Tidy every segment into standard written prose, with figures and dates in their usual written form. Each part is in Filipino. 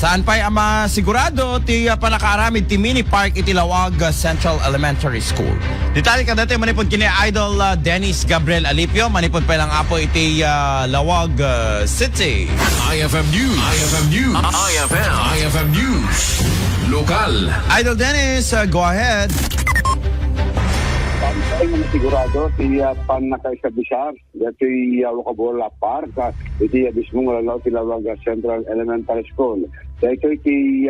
Saan pa'y ang masigurado ti panakaramid ti mini park iti Lawag Central Elementary School. Detalye ka dati manipod kini Idol Dennis Gabriel Alipio, manipod pa lang apo iti Lawag City. IFM News. IFM News. IFM News. Lokal. Idol Dennis, go ahead. Ay sigurado ti panakaisabisar dati Wakabola Park iti mismo lalaw ti Lawag Central Elementary School. Dahil iti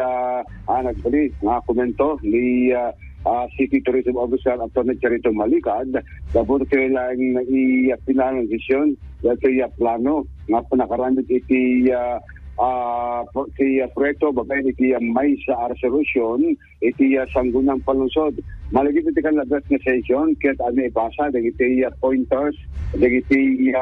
nagbali nga komento ni City Tourism Officer Atty. Charito Malikad dapat kailangan i-pinalang desisyon dahil plano nga panakaramid iti proyekto bagay iti may sa resolution iti sanggunang palusod. Malagit iti kan labas nga session ket ano ibasa dagiti pointers dagiti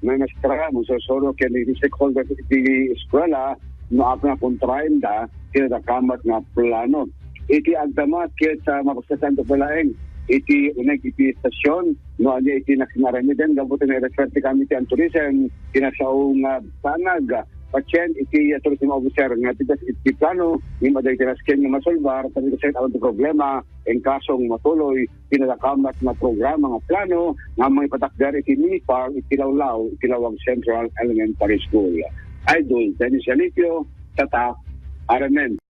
ministra musosolo ken iti stakeholders iti eskwela no apna kontraen da kinatakamat nga plano. Iti agdamat ket mapagsasanto palaeng iti uneg iti stasyon no anya iti nakinaramidan gabutin na respect kami ti tourism kinasaong tanag patient iti tourism officer nga tigas iti plano ni maday tinasken nga masolbar tapos set out problema en kasong matuloy pinalakamat na programa nga plano nga may patakder iti mini park iti Lawlaw iti Lawag Central Elementary School. Idol Dennis Alipio, Tata, RMN.